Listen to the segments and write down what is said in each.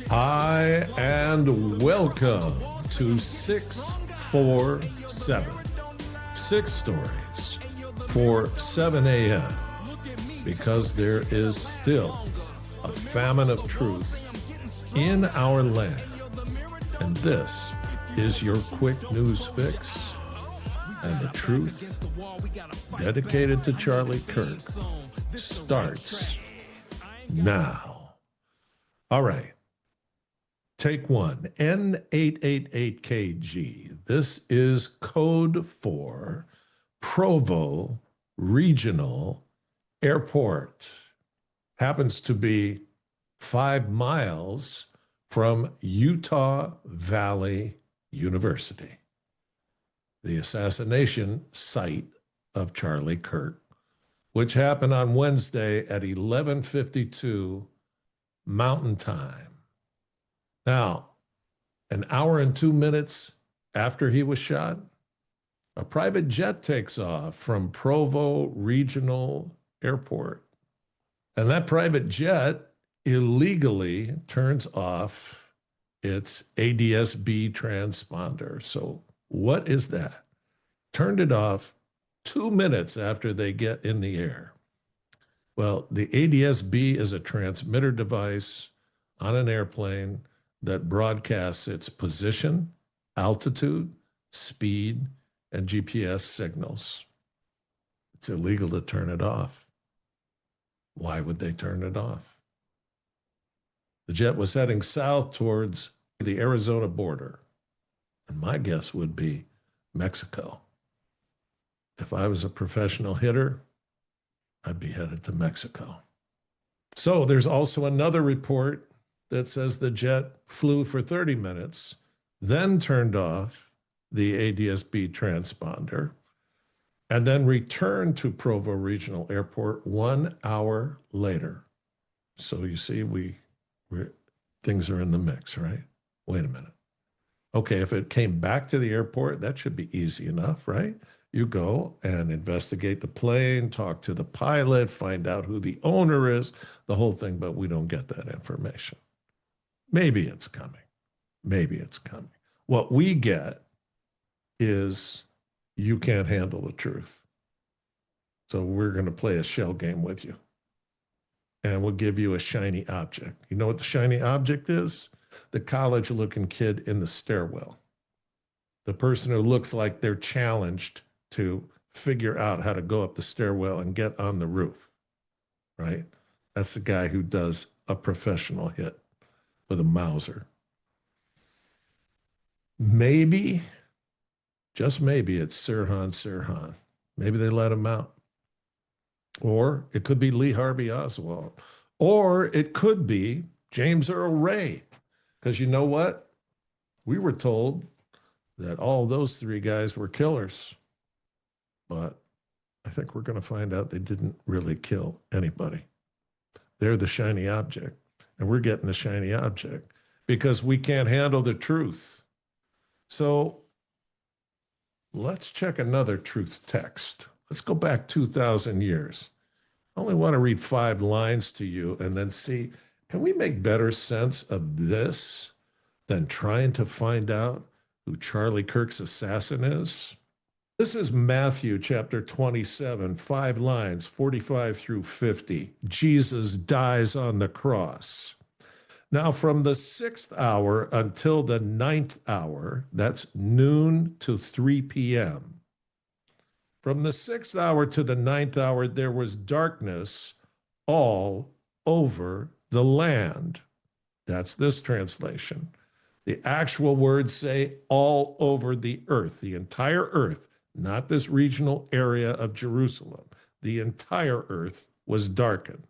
Hi, and welcome to 647. 6 stories for 7 a.m. because there is still a famine of truth in our land. And this is your quick news fix. And the truth, dedicated to Charlie Kirk, starts now. All right. Take one, N888KG. This is code for Provo Regional Airport. Happens to be 5 miles from Utah Valley University, the assassination site of Charlie Kirk, which happened on Wednesday at 11:52 Mountain Time. Now, an hour and 2 minutes after he was shot, a private jet takes off from Provo Regional Airport. And that private jet illegally turns off its ADS-B transponder. So what is that? Turned it off 2 minutes after they get in the air. Well, the ADS-B is a transmitter device on an airplane that broadcasts its position, altitude, speed, and GPS signals. It's illegal to turn it off. Why would they turn it off? The jet was heading south towards the Arizona border, and my guess would be Mexico. If I was a professional hitter, I'd be headed to Mexico. So there's also another report that says the jet flew for 30 minutes, then turned off the ADS-B transponder, and then returned to Provo Regional Airport 1 hour later. So you see, things are in the mix, right? Wait a minute. Okay, if it came back to the airport, that should be easy enough, right? You go and investigate the plane, talk to the pilot, find out who the owner is, the whole thing, but we don't get that information. Maybe it's coming. Maybe it's coming. What we get is you can't handle the truth. So we're going to play a shell game with you. And we'll give you a shiny object. You know what the shiny object is? The college-looking kid in the stairwell. The person who looks like they're challenged to figure out how to go up the stairwell and get on the roof, right? That's the guy who does a professional hit with a Mauser. Maybe, just maybe, it's Sirhan. Maybe they let him out. Or it could be Lee Harvey Oswald. Or it could be James Earl Ray. Because you know what? We were told that all those 3 guys were killers. But I think we're going to find out they didn't really kill anybody. They're the shiny object. And we're getting the shiny object because we can't handle the truth. So let's check another truth text. Let's go back 2,000 years. I only want to read 5 lines to you and then see, can we make better sense of this than trying to find out who Charlie Kirk's assassin is? This is Matthew chapter 27, 5 lines, 45 through 50. Jesus dies on the cross. Now, from the 6th hour until the 9th hour, that's noon to 3 p.m. From the 6th hour to the 9th hour, there was darkness all over the land. That's this translation. The actual words say all over the earth, the entire earth. Not this regional area of Jerusalem. The entire earth was darkened.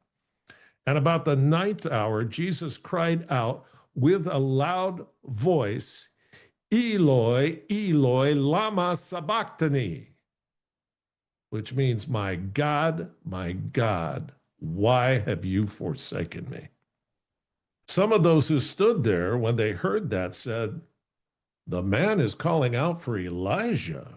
And about the 9th hour, Jesus cried out with a loud voice, Eloi, Eloi, lama sabachthani, which means, my God, why have you forsaken me? Some of those who stood there when they heard that said, the man is calling out for Elijah.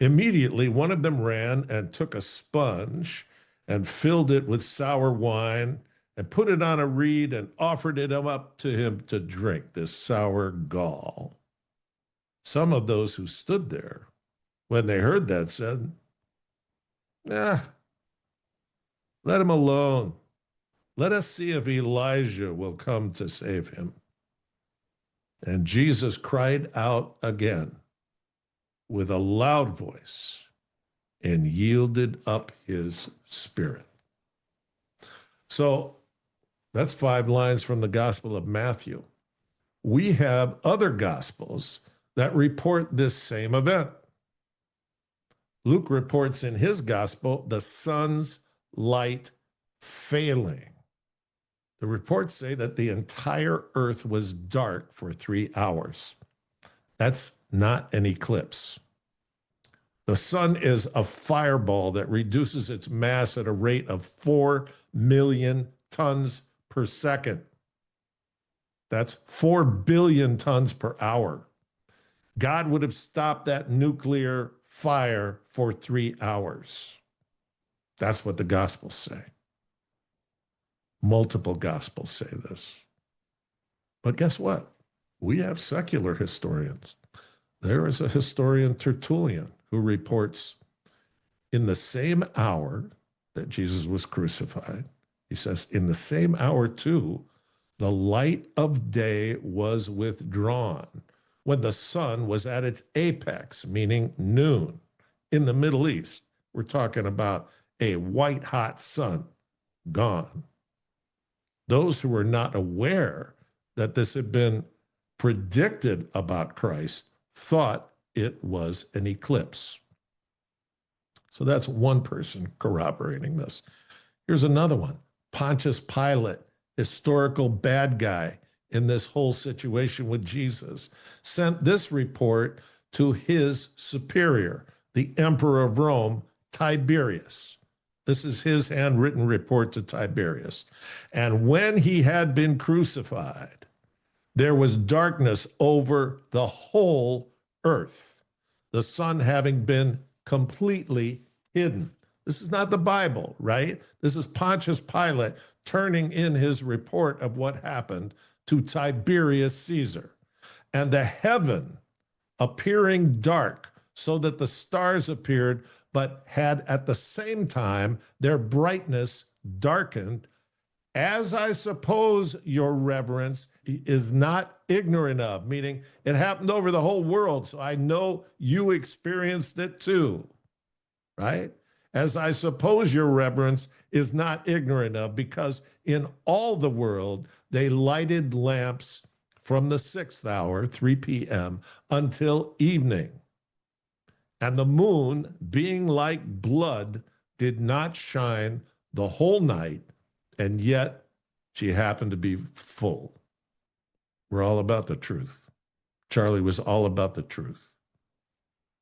Immediately, one of them ran and took a sponge and filled it with sour wine and put it on a reed and offered it up to him to drink, this sour gall. Some of those who stood there, when they heard that, said, let him alone. Let us see if Elijah will come to save him. And Jesus cried out again with a loud voice and yielded up his spirit. So that's 5 lines from the Gospel of Matthew. We have other Gospels that report this same event. Luke reports in his Gospel the sun's light failing. The reports say that the entire earth was dark for 3 hours. That's not an eclipse. The sun is a fireball that reduces its mass at a rate of 4 million tons per second. That's 4 billion tons per hour. God would have stopped that nuclear fire for 3 hours. That's what the Gospels say. Multiple Gospels say this. But guess what? We have secular historians. There is a historian, Tertullian, who reports in the same hour that Jesus was crucified, he says, in the same hour too, the light of day was withdrawn when the sun was at its apex, meaning noon. In the Middle East, we're talking about a white hot sun gone. Those who were not aware that this had been predicted about Christ thought it was an eclipse. So that's one person corroborating this. Here's another one. Pontius Pilate, historical bad guy in this whole situation with Jesus, sent this report to his superior, the emperor of Rome, Tiberius. This is his handwritten report to Tiberius. And when he had been crucified, there was darkness over the whole earth, the sun having been completely hidden. This is not the Bible, right? This is Pontius Pilate turning in his report of what happened to Tiberius Caesar. And the heaven appearing dark, so that the stars appeared, but had at the same time their brightness darkened, as I suppose your reverence is not ignorant of, meaning it happened over the whole world, so I know you experienced it too, right? As I suppose your reverence is not ignorant of, because in all the world they lighted lamps from the 6th hour, 3 p.m., until evening. And the moon, being like blood, did not shine the whole night, and yet she happened to be full. We're all about the truth. Charlie was all about the truth.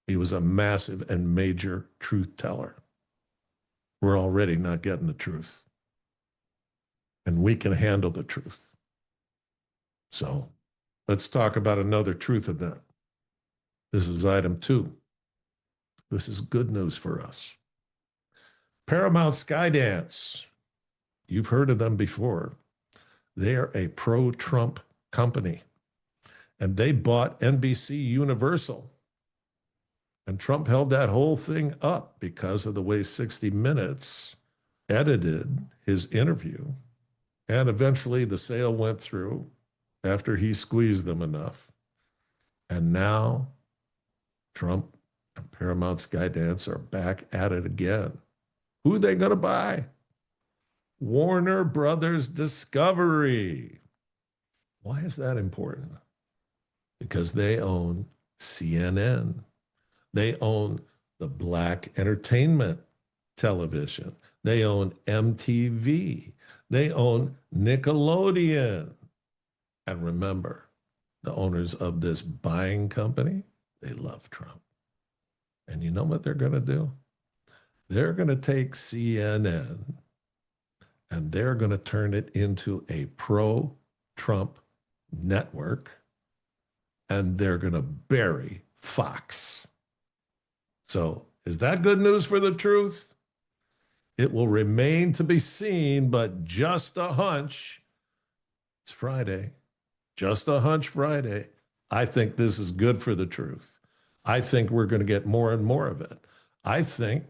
He was a massive and major truth teller. We're already not getting the truth. And we can handle the truth. So let's talk about another truth event. This is item 2. This is good news for us. Paramount Skydance. You've heard of them before. They are a pro-Trump company, and they bought NBC Universal. And Trump held that whole thing up because of the way 60 Minutes edited his interview. And eventually the sale went through after he squeezed them enough. And now Trump and Paramount Skydance are back at it again. Who are they going to buy? Warner Brothers Discovery. Why is that important? Because they own CNN. They own the Black Entertainment Television. They own MTV. They own Nickelodeon. And remember, the owners of this buying company, they love Trump. And you know what they're going to do? They're going to take CNN and they're going to turn it into a pro-Trump network, and they're going to bury Fox. So is that good news for the truth? It will remain to be seen, but just a hunch. It's Friday. Just a hunch Friday. I think this is good for the truth. I think we're going to get more and more of it. I think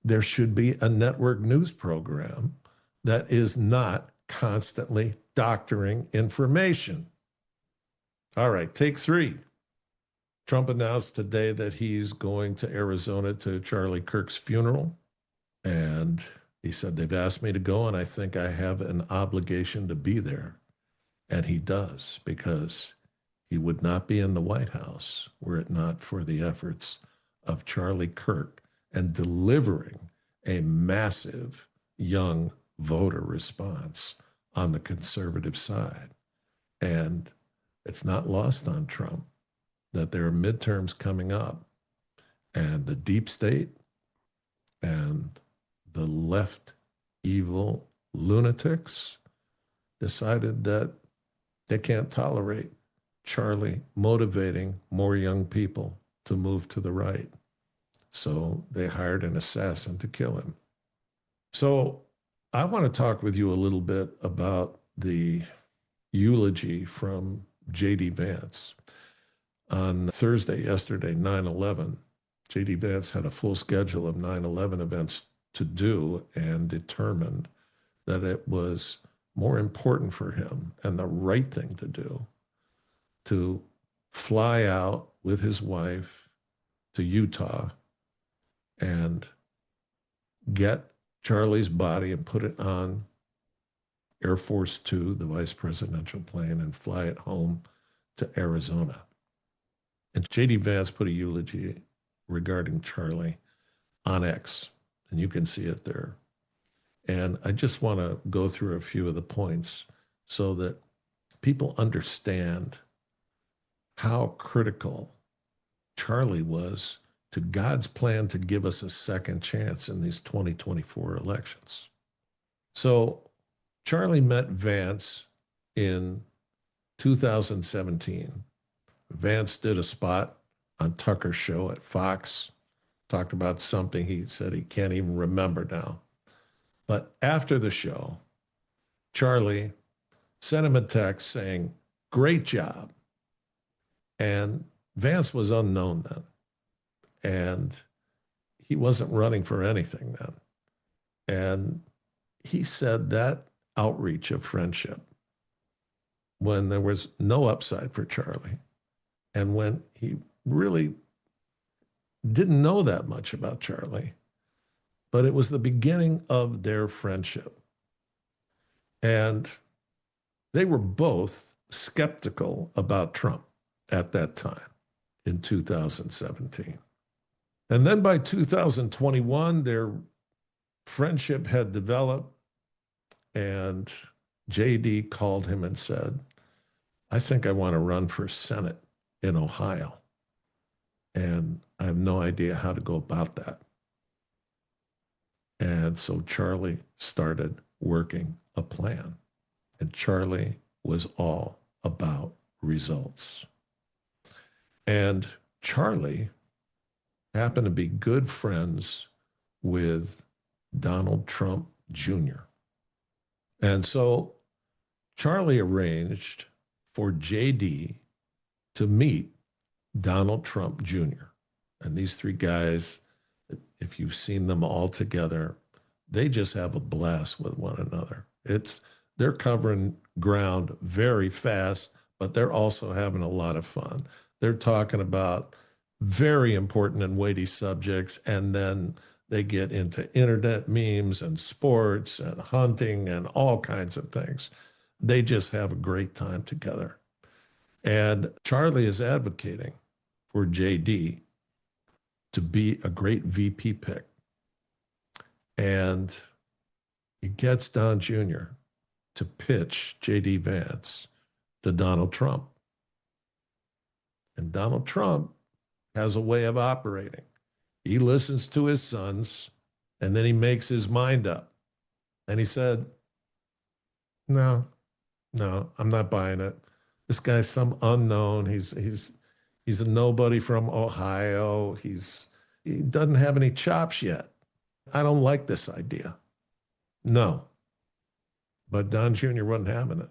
there should be a network news program that is not constantly doctoring information. All right, take three. Trump announced today that he's going to Arizona to Charlie Kirk's funeral. And he said, they've asked me to go, and I think I have an obligation to be there. And he does, because he would not be in the White House were it not for the efforts of Charlie Kirk and delivering a massive young voter response on the conservative side. And it's not lost on Trump that there are midterms coming up, and the deep state and the left evil lunatics decided that they can't tolerate Charlie motivating more young people to move to the right. So they hired an assassin to kill him. So I want to talk with you a little bit about the eulogy from J.D. Vance. On Thursday, yesterday, 9/11, J.D. Vance had a full schedule of 9/11 events to do and determined that it was more important for him and the right thing to do to fly out with his wife to Utah and get Charlie's body and put it on Air Force Two, the vice presidential plane, and fly it home to Arizona. And J.D. Vance put a eulogy regarding Charlie on X, and you can see it there. And I just want to go through a few of the points so that people understand how critical Charlie was to God's plan to give us a second chance in these 2024 elections. So Charlie met Vance in 2017. Vance did a spot on Tucker's show at Fox, talked about something he said he can't even remember now. But after the show, Charlie sent him a text saying, "Great job." And Vance was unknown then. And he wasn't running for anything then. And he said that outreach of friendship, when there was no upside for Charlie, and when he really didn't know that much about Charlie, but it was the beginning of their friendship. And they were both skeptical about Trump at that time in 2017. And then by 2021, their friendship had developed, and JD called him and said, "I think I want to run for Senate in Ohio. And I have no idea how to go about that." And so Charlie started working a plan. And Charlie was all about results. And Charlie happened to be good friends with Donald Trump Jr. And so Charlie arranged for JD to meet Donald Trump Jr. And these three guys, if you've seen them all together, they just have a blast with one another. They're covering ground very fast, but they're also having a lot of fun. They're talking about very important and weighty subjects, and then they get into internet memes and sports and hunting and all kinds of things. They just have a great time together. And Charlie is advocating for JD to be a great VP pick. And he gets Don Jr. to pitch JD Vance to Donald Trump. And Donald Trump has a way of operating. He listens to his sons, and then he makes his mind up. And he said, no, I'm not buying it. This guy's some unknown. He's a nobody from Ohio. He doesn't have any chops yet. I don't like this idea. No. But Don Jr. wasn't having it.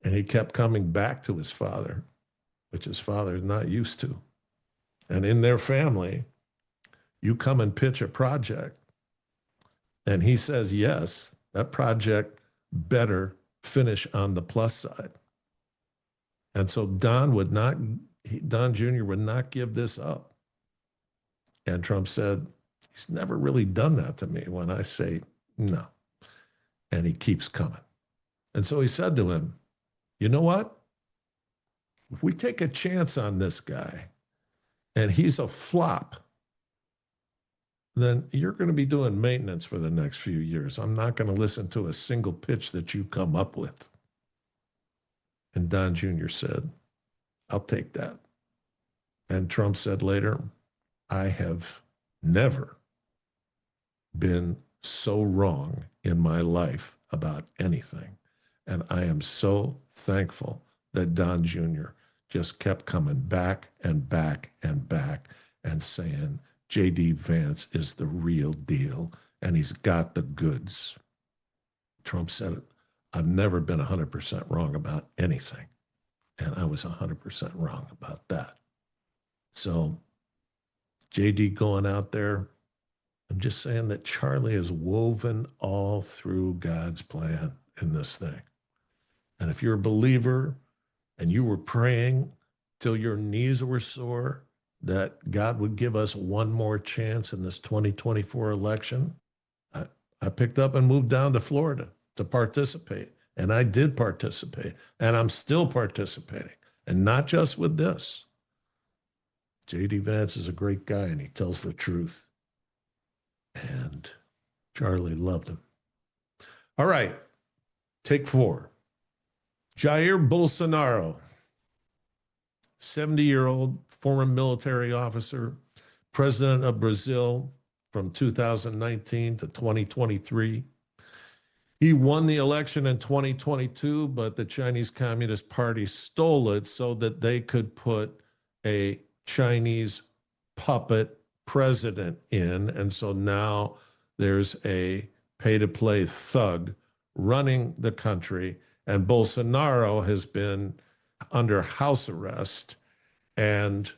And he kept coming back to his father, which his father is not used to. And in their family, you come and pitch a project, and he says yes, that project better finish on the plus side. And so Don Jr. would not give this up. And Trump said, he's never really done that to me when I say no. And he keeps coming. And so he said to him, you know what? If we take a chance on this guy and he's a flop, then you're going to be doing maintenance for the next few years. I'm not going to listen to a single pitch that you come up with. And Don Jr. said, I'll take that. And Trump said later, I have never been so wrong in my life about anything. And I am so thankful that Don Jr. just kept coming back and back and back and saying, J.D. Vance is the real deal, and he's got the goods. Trump said it. I've never been 100% wrong about anything, and I was 100% wrong about that. So J.D. going out there, I'm just saying that Charlie is woven all through God's plan in this thing. And if you're a believer and you were praying till your knees were sore that God would give us one more chance in this 2024 election, I picked up and moved down to Florida to participate. And I did participate. And I'm still participating. And not just with this. J.D. Vance is a great guy, and he tells the truth. And Charlie loved him. All right. Take 4. Jair Bolsonaro, 70-year-old former military officer, president of Brazil from 2019 to 2023. He won the election in 2022, but the Chinese Communist Party stole it so that they could put a Chinese puppet president in. And so now there's a pay-to-play thug running the country. And Bolsonaro has been under house arrest. And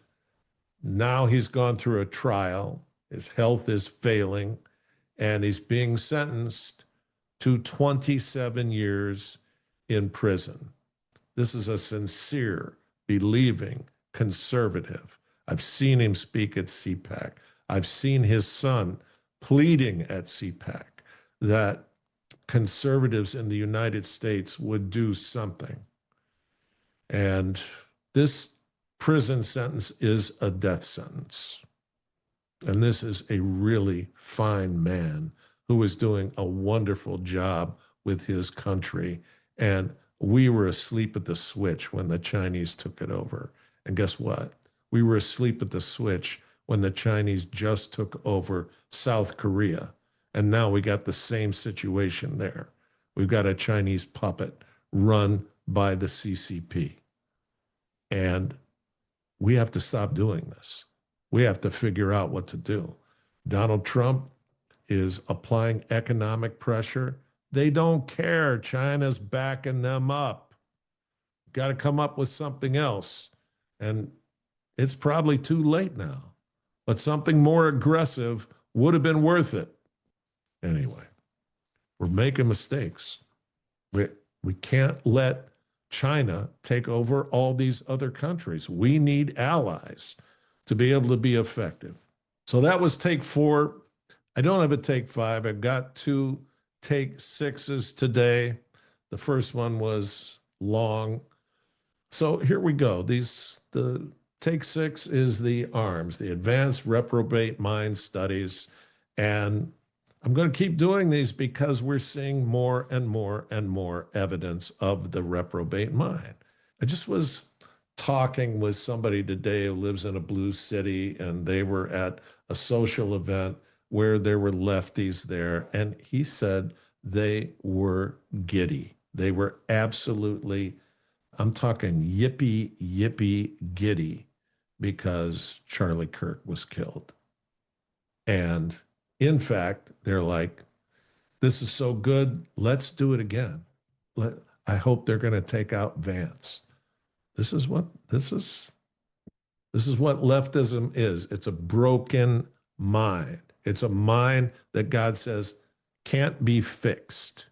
now he's gone through a trial. His health is failing. And he's being sentenced to 27 years in prison. This is a sincere, believing conservative. I've seen him speak at CPAC. I've seen his son pleading at CPAC that conservatives in the United States would do something. And this prison sentence is a death sentence. And this is a really fine man who is doing a wonderful job with his country. And we were asleep at the switch when the Chinese took it over. And guess what? We were asleep at the switch when the Chinese just took over South Korea. And now we got the same situation there. We've got a Chinese puppet run by the CCP. And we have to stop doing this. We have to figure out what to do. Donald Trump is applying economic pressure. They don't care. China's backing them up. Got to come up with something else. And it's probably too late now. But something more aggressive would have been worth it. Anyway, we're making mistakes. We can't let China take over all these other countries. We need allies to be able to be effective. So that was take 4. I don't have a take 5. I've got 2 take 6s today. The first one was long. So here we go. The take 6 is the ARMS, the Advanced Reprobate Mind Studies. And I'm going to keep doing these because we're seeing more and more and more evidence of the reprobate mind. I just was talking with somebody today who lives in a blue city, and they were at a social event where there were lefties there, and he said they were giddy. They were absolutely, I'm talking yippee giddy because Charlie Kirk was killed. And In fact, they're like, this is so good, let's do it again. I hope they're going to take out Vance. This is what leftism is. It's a broken mind. It's a mind that God says can't be fixed.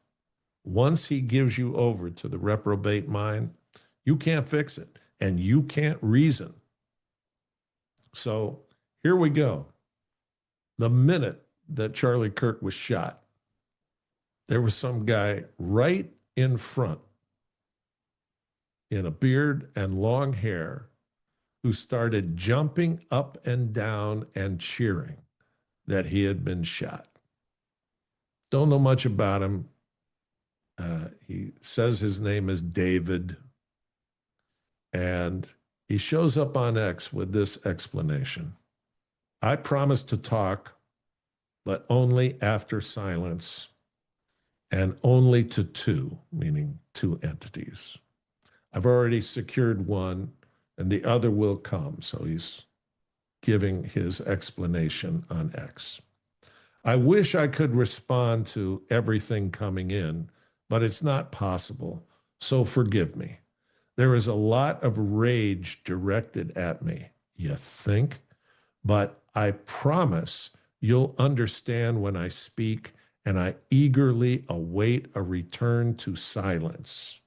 Once he gives you over to the reprobate mind, you can't fix it and you can't reason. So here we go. The minute that Charlie Kirk was shot, there was some guy right in front in a beard and long hair who started jumping up and down and cheering that he had been shot. Don't know much about him. He says his name is David, and he shows up on X with this explanation. I promise to talk, but only after silence, and only to two, meaning two entities. I've already secured one, and the other will come. So he's giving his explanation on X. I wish I could respond to everything coming in, but it's not possible. So forgive me. There is a lot of rage directed at me, you think, but I promise you'll understand when I speak, and I eagerly await a return to silence.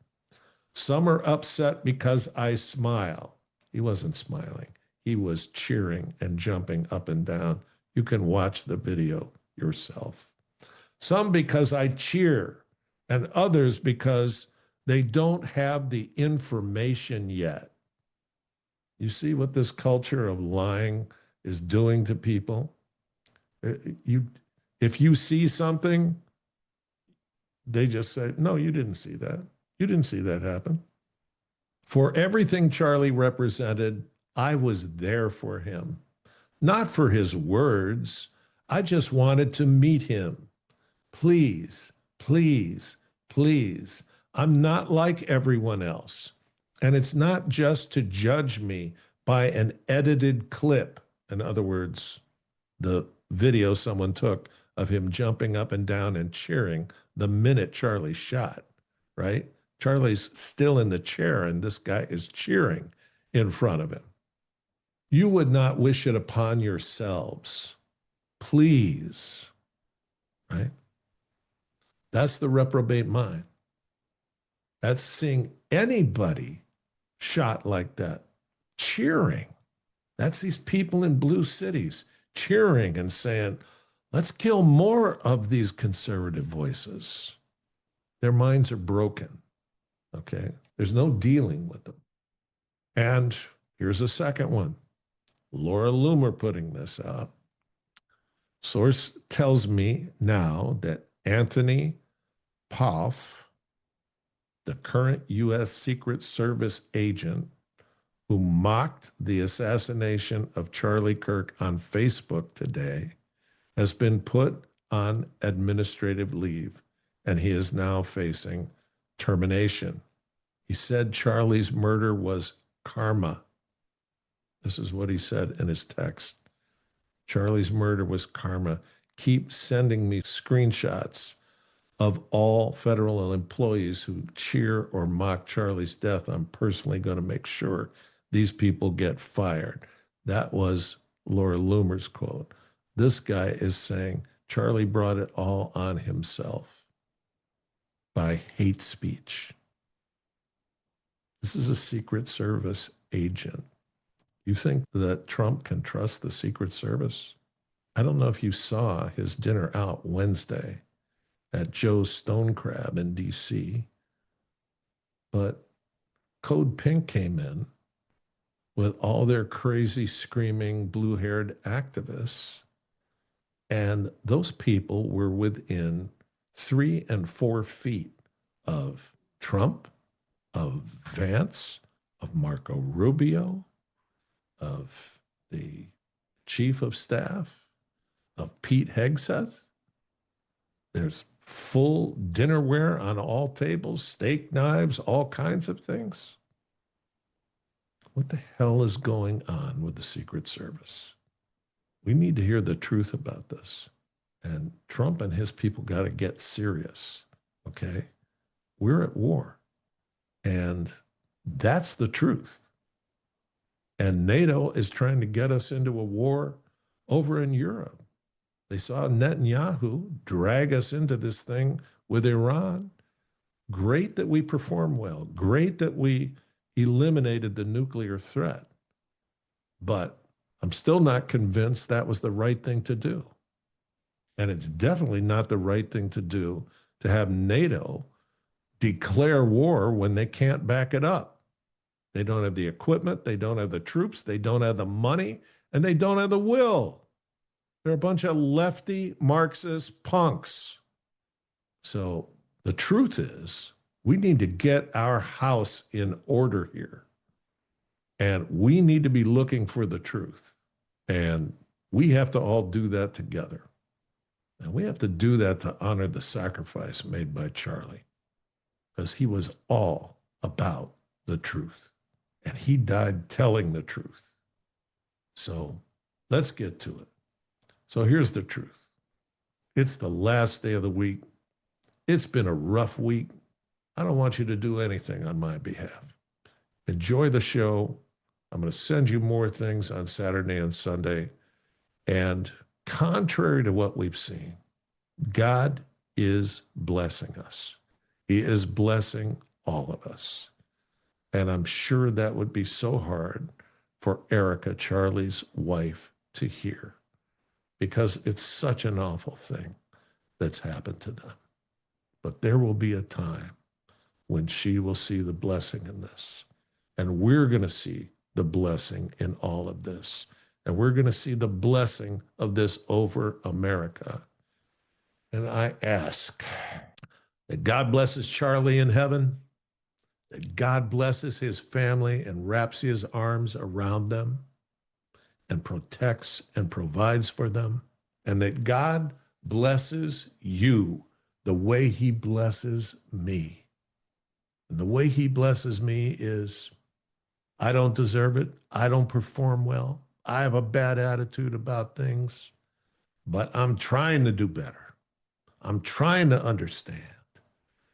Some are upset because I smile. He wasn't smiling. He was cheering and jumping up and down. You can watch the video yourself. Some because I cheer, and others because they don't have the information yet. You see what this culture of lying is doing to people? If you see something, they just say, no, you didn't see that. You didn't see that happen. For everything Charlie represented, I was there for him. Not for his words. I just wanted to meet him. Please, please, please. I'm not like everyone else. And it's not just to judge me by an edited clip. In other words, the video someone took of him jumping up and down and cheering the minute Charlie shot, right? Charlie's still in the chair and this guy is cheering in front of him. You would not wish it upon yourselves. Please, right? That's the reprobate mind. That's seeing anybody shot like that, cheering. That's these people in blue cities cheering and saying, let's kill more of these conservative voices. Their minds are broken, okay? There's no dealing with them. And here's a second one. Laura Loomer putting this out. Source tells me now that Anthony Poff, the current U.S. Secret Service agent who mocked the assassination of Charlie Kirk on Facebook today, has been put on administrative leave, and he is now facing termination. He said Charlie's murder was karma. This is what he said in his text. Charlie's murder was karma. Keep sending me screenshots of all federal employees who cheer or mock Charlie's death. I'm personally going to make sure these people get fired. That was Laura Loomer's quote. This guy is saying Charlie brought it all on himself by hate speech. This is a Secret Service agent. You think that Trump can trust the Secret Service? I don't know if you saw his dinner out Wednesday at Joe's Stone Crab in D.C., but Code Pink came in with all their crazy, screaming, blue-haired activists, and those people were within 3 and 4 feet of Trump, of Vance, of Marco Rubio, of the chief of staff, of Pete Hegseth. There's full dinnerware on all tables, steak knives, all kinds of things. What the hell is going on with the Secret Service? We need to hear the truth about this. And Trump and his people got to get serious, okay? We're at war. And that's the truth. And NATO is trying to get us into a war over in Europe. They saw Netanyahu drag us into this thing with Iran. Great that we performed well. Great that we eliminated the nuclear threat. But I'm still not convinced that was the right thing to do. And it's definitely not the right thing to do to have NATO declare war when they can't back it up. They don't have the equipment, they don't have the troops, they don't have the money, and they don't have the will. They're a bunch of lefty Marxist punks. So the truth is, we need to get our house in order here. And we need to be looking for the truth. And we have to all do that together. And we have to do that to honor the sacrifice made by Charlie, because he was all about the truth. And he died telling the truth. So let's get to it. So here's the truth. It's the last day of the week. It's been a rough week. I don't want you to do anything on my behalf. Enjoy the show. I'm going to send you more things on Saturday and Sunday. And contrary to what we've seen, God is blessing us. He is blessing all of us. And I'm sure that would be so hard for Erica, Charlie's wife, to hear, because it's such an awful thing that's happened to them. But there will be a time when she will see the blessing in this. And we're going to see the blessing in all of this. And we're going to see the blessing of this over America. And I ask that God blesses Charlie in heaven, that God blesses his family and wraps his arms around them and protects and provides for them, and that God blesses you the way he blesses me. And the way he blesses me is, I don't deserve it. I don't perform well. I have a bad attitude about things, but I'm trying to do better. I'm trying to understand.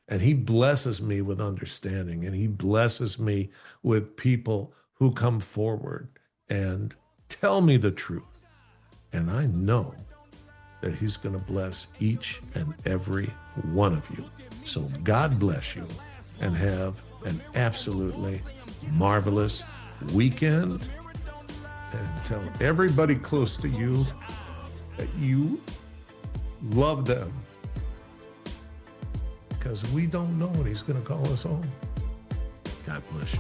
And he blesses me with understanding, and he blesses me with people who come forward and tell me the truth. And I know that he's going to bless each and every one of you. So God bless you, and have an absolutely marvelous weekend. And tell everybody close to you that you love them, because we don't know when he's going to call us home. God bless you.